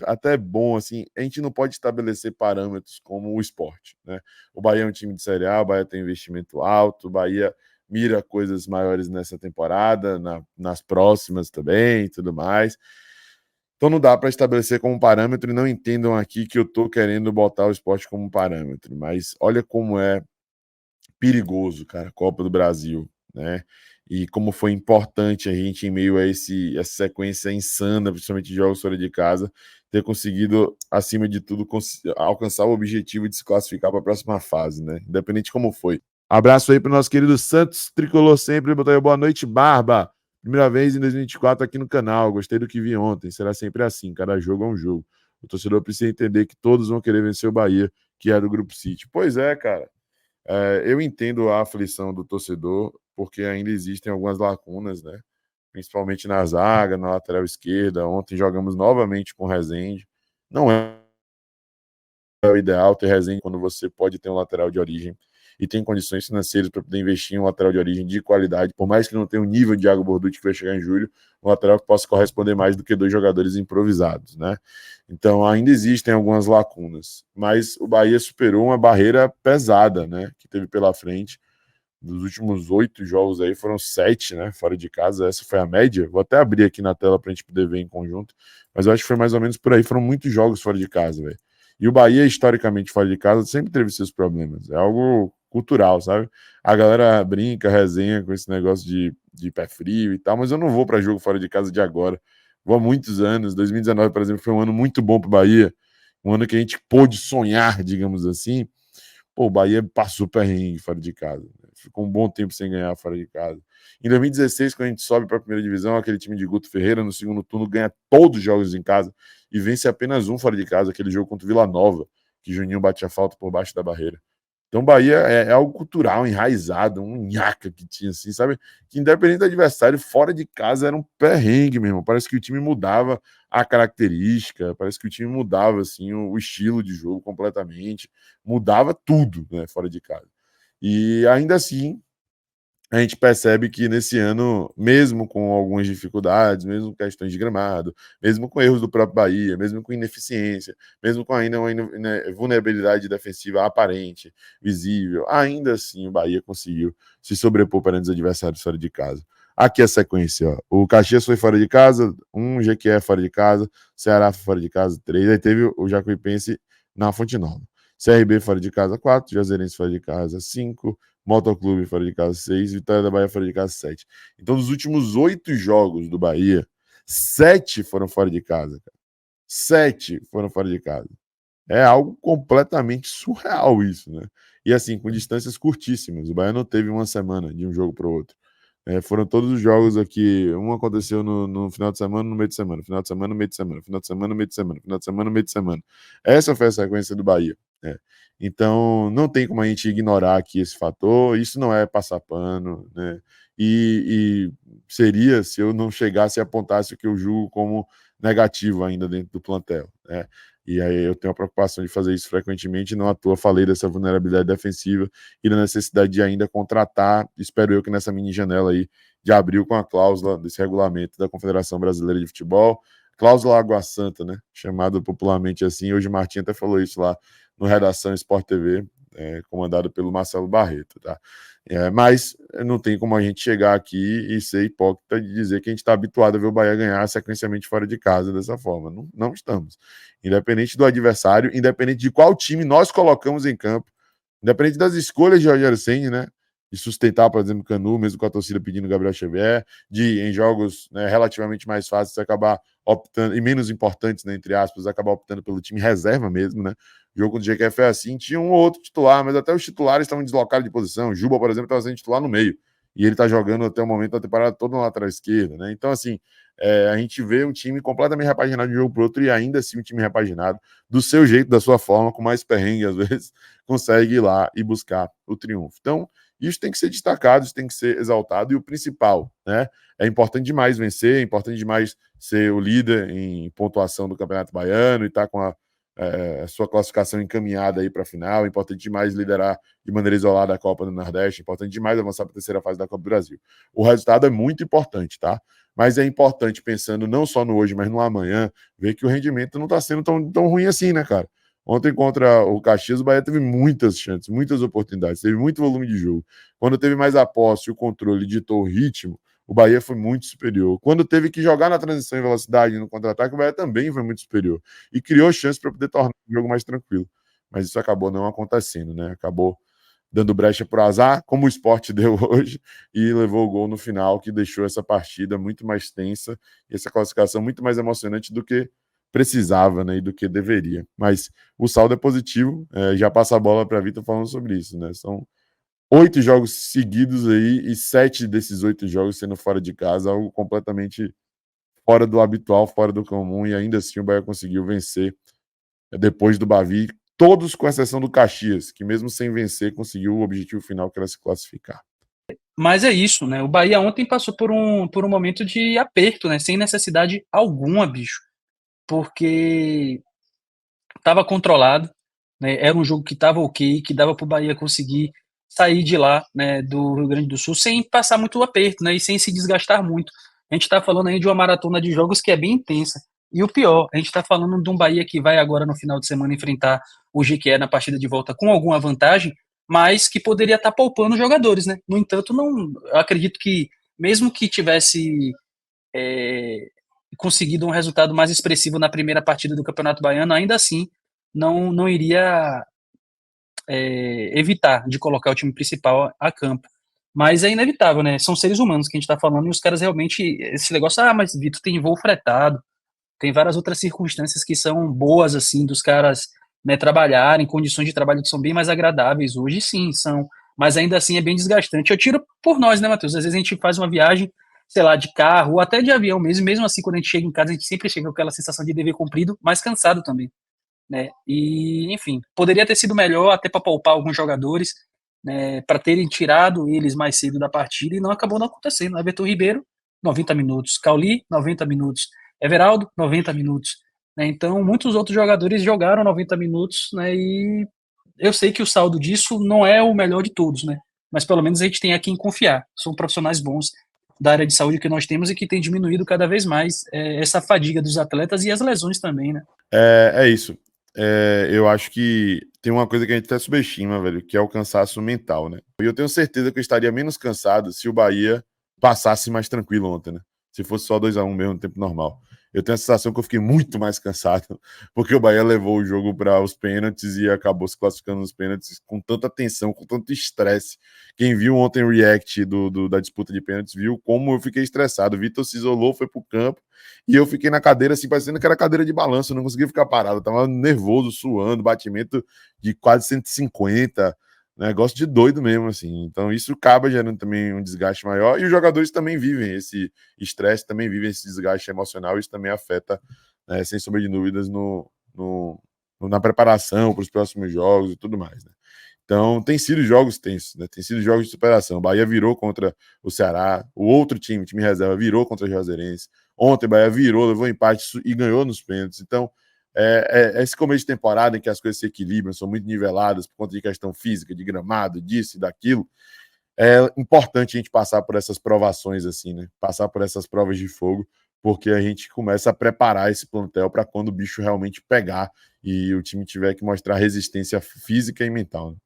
até bom, assim, a gente não pode estabelecer parâmetros como o esporte, né? O Bahia é um time de Série A, o Bahia tem investimento alto, o Bahia mira coisas maiores nessa temporada, nas próximas também e tudo mais. Então não dá para estabelecer como parâmetro e não entendam aqui que eu estou querendo botar o esporte como parâmetro, mas olha como é perigoso, cara, Copa do Brasil, né? E como foi importante a gente, em meio a essa sequência insana, principalmente de jogos fora de casa, ter conseguido, acima de tudo, alcançar o objetivo de se classificar para a próxima fase, né? Independente de como foi. Abraço aí para o nosso querido Santos, tricolor sempre, botou aí, boa noite, Barba. Primeira vez em 2024 aqui no canal, gostei do que vi ontem, será sempre assim, cada jogo é um jogo. O torcedor precisa entender que todos vão querer vencer o Bahia, que é do Grupo City. Pois é, cara. Eu entendo a aflição do torcedor, porque ainda existem algumas lacunas, né? Principalmente na zaga, na lateral esquerda. Ontem jogamos novamente com o Rezende. Não é o ideal ter Rezende quando você pode ter um lateral de origem e tem condições financeiras para poder investir em um lateral de origem de qualidade, por mais que não tenha o nível de Thiago Borducci que vai chegar em julho, um lateral que possa corresponder mais do que dois jogadores improvisados, né? Então ainda existem algumas lacunas, mas o Bahia superou uma barreira pesada, né, que teve pela frente. Dos últimos 8 jogos aí foram 7, né, fora de casa, essa foi a média. Vou até abrir aqui na tela para a gente poder ver em conjunto, mas eu acho que foi mais ou menos por aí, foram muitos jogos fora de casa, velho. E o Bahia, historicamente, fora de casa, sempre teve seus problemas. É algo cultural, sabe? A galera brinca, resenha com esse negócio de pé frio e tal, mas eu não vou para jogo fora de casa de agora. Vou há muitos anos. 2019, por exemplo, foi um ano muito bom para o Bahia. Um ano que a gente pôde sonhar, digamos assim. Pô, o Bahia passou perrengue fora de casa. Né? Ficou um bom tempo sem ganhar fora de casa. Em 2016, quando a gente sobe para a primeira divisão, aquele time de Guto Ferreira, no segundo turno, ganha todos os jogos em casa e vence apenas um fora de casa, aquele jogo contra o Vila Nova, que Juninho bate a falta por baixo da barreira. Então, Bahia é algo cultural, enraizado, um nhaca que tinha, assim, sabe? Que independente do adversário, fora de casa era um perrengue mesmo. Parece que o time mudava a característica, parece que o time mudava, assim, o estilo de jogo completamente. Mudava tudo, né, fora de casa. E ainda assim, a gente percebe que nesse ano, mesmo com algumas dificuldades, mesmo com questões de gramado, mesmo com erros do próprio Bahia, mesmo com ineficiência, mesmo com ainda uma vulnerabilidade defensiva aparente, visível, ainda assim o Bahia conseguiu se sobrepor perante os adversários fora de casa. Aqui a sequência, ó. O Caxias foi fora de casa, um Jequié fora de casa, Ceará foi fora de casa, 3, aí teve o Jacuipense na Fonte Nova. CRB fora de casa, 4, Juazeirense fora de casa, 5, Motoclube fora de casa 6, Vitória da Bahia fora de casa 7. Então, dos últimos 8 jogos do Bahia, 7 foram fora de casa. 7 foram fora de casa. É algo completamente surreal isso, né? E assim, com distâncias curtíssimas. O Bahia não teve uma semana de um jogo para o outro. Foram todos os jogos aqui. Um aconteceu no final de semana, no meio de semana, final de semana, no meio de semana, final de semana, no meio de semana, final de semana, no meio de semana. Essa foi a sequência do Bahia. Né? Então, não tem como a gente ignorar aqui esse fator. Isso não é passar pano, né? E seria se eu não chegasse e apontasse o que eu julgo como negativo ainda dentro do plantel. Né? E aí eu tenho a preocupação de fazer isso frequentemente, não à toa falei dessa vulnerabilidade defensiva e da necessidade de ainda contratar, espero eu que nessa mini janela aí de abril com a cláusula desse regulamento da Confederação Brasileira de Futebol, cláusula Água Santa, né, chamado popularmente assim, hoje o Martim até falou isso lá no Redação Sport TV, comandado pelo Marcelo Barreto, tá? Mas não tem como a gente chegar aqui e ser hipócrita de dizer que a gente está habituado a ver o Bahia ganhar sequencialmente fora de casa dessa forma. Não, não estamos. Independente do adversário, independente de qual time nós colocamos em campo, independente das escolhas de Rogério Ceni, né? De sustentar, por exemplo, o Canu, mesmo com a torcida pedindo Gabriel Xavier, de em jogos, né, relativamente mais fáceis acabar optando, e menos importantes, né, entre aspas, acabar optando pelo time reserva mesmo, né? O jogo do GQF é assim, tinha um ou outro titular, mas até os titulares estavam deslocados de posição. O Juba, por exemplo, estava sendo titular no meio. E ele está jogando até o momento da temporada toda na lateral esquerda, né? Então, assim, a gente vê um time completamente repaginado de um jogo para outro e ainda assim um time repaginado do seu jeito, da sua forma, com mais perrengue às vezes, consegue ir lá e buscar o triunfo. Então, isso tem que ser destacado, isso tem que ser exaltado e o principal, né? É importante demais vencer, é importante demais ser o líder em pontuação do Campeonato Baiano e estar com sua classificação encaminhada aí para a final, importante demais liderar de maneira isolada a Copa do Nordeste, importante demais avançar para a terceira fase da Copa do Brasil. O resultado é muito importante, tá? Mas é importante, pensando não só no hoje, mas no amanhã, ver que o rendimento não está sendo tão ruim assim, né, cara? Ontem, contra o Caxias, o Bahia teve muitas chances, muitas oportunidades, teve muito volume de jogo. Quando teve mais a posse e o controle ditou o ritmo, o Bahia foi muito superior. Quando teve que jogar na transição em velocidade, no contra-ataque, o Bahia também foi muito superior. E criou chance para poder tornar o jogo mais tranquilo. Mas isso acabou não acontecendo, né? Acabou dando brecha para o azar, como o Sport deu hoje, e levou o gol no final, que deixou essa partida muito mais tensa e essa classificação muito mais emocionante do que precisava, né, e do que deveria. Mas o saldo é positivo, já passa a bola para a Vitor falando sobre isso, né? São 8 jogos seguidos aí e 7 desses 8 jogos sendo fora de casa, algo completamente fora do habitual, fora do comum, e ainda assim o Bahia conseguiu vencer depois do Bavi, todos com exceção do Caxias, que mesmo sem vencer conseguiu o objetivo final, que era se classificar. Mas é isso, né? O Bahia ontem passou por um momento de aperto, né? Sem necessidade alguma, bicho. Porque estava controlado, né? Era um jogo que estava ok, que dava para o Bahia conseguir sair de lá, né, do Rio Grande do Sul, sem passar muito aperto, né, e sem se desgastar muito. A gente está falando aí de uma maratona de jogos que é bem intensa. E o pior, a gente está falando de um Bahia que vai agora no final de semana enfrentar o Jequié na partida de volta com alguma vantagem, mas que poderia estar poupando jogadores, né? No entanto, não, eu acredito que mesmo que tivesse é, conseguido um resultado mais expressivo na primeira partida do Campeonato Baiano, ainda assim não iria evitar de colocar o time principal a campo. Mas é inevitável, né? São seres humanos que a gente está falando e os caras realmente. Esse negócio, mas Vitor, tem voo fretado, tem várias outras circunstâncias que são boas, assim, dos caras, né, trabalharem, condições de trabalho que são bem mais agradáveis hoje, sim, são. Mas ainda assim é bem desgastante. Eu tiro por nós, né, Matheus? Às vezes a gente faz uma viagem, sei lá, de carro ou até de avião mesmo, mesmo assim, quando a gente chega em casa, a gente sempre chega com aquela sensação de dever cumprido, mas cansado também, né? E, enfim, poderia ter sido melhor até para poupar alguns jogadores, né, para terem tirado eles mais cedo da partida e não acabou não acontecendo. Everton Ribeiro, 90 minutos. Cauli, 90 minutos. Everaldo, 90 minutos. Né? Então, muitos outros jogadores jogaram 90 minutos, né, e eu sei que o saldo disso não é o melhor de todos, né? Mas pelo menos a gente tem a quem confiar. São profissionais bons da área de saúde que nós temos e que tem diminuído cada vez mais essa fadiga dos atletas e as lesões também, né? É isso. Eu acho que tem uma coisa que a gente até subestima, velho, que é o cansaço mental, né? E eu tenho certeza que eu estaria menos cansado se o Bahia passasse mais tranquilo ontem, né? Se fosse só 2-1 mesmo no tempo normal. Eu tenho a sensação que eu fiquei muito mais cansado, porque o Bahia levou o jogo para os pênaltis e acabou se classificando nos pênaltis com tanta tensão, com tanto estresse. Quem viu ontem o react da disputa de pênaltis viu como eu fiquei estressado. O Vitor se isolou, foi pro campo, e eu fiquei na cadeira, assim, parecendo que era cadeira de balanço, eu não conseguia ficar parado, eu tava nervoso, suando, batimento de quase 150, negócio de doido mesmo, assim. Então isso acaba gerando também um desgaste maior, e os jogadores também vivem esse estresse, também vivem esse desgaste emocional, isso também afeta, né, sem sombra de dúvidas, na preparação para os próximos jogos e tudo mais, né? Então, tem sido jogos tensos, né? Tem sido jogos de superação. O Bahia virou contra o Ceará, o outro time reserva, virou contra o Juazeirense. Ontem, o Bahia virou, levou empate e ganhou nos pênaltis. Então, esse começo de temporada em que as coisas se equilibram, são muito niveladas por conta de questão física, de gramado, disso e daquilo. É importante a gente passar por essas provações, assim, né? Passar por essas provas de fogo, porque a gente começa a preparar esse plantel para quando o bicho realmente pegar e o time tiver que mostrar resistência física e mental, né?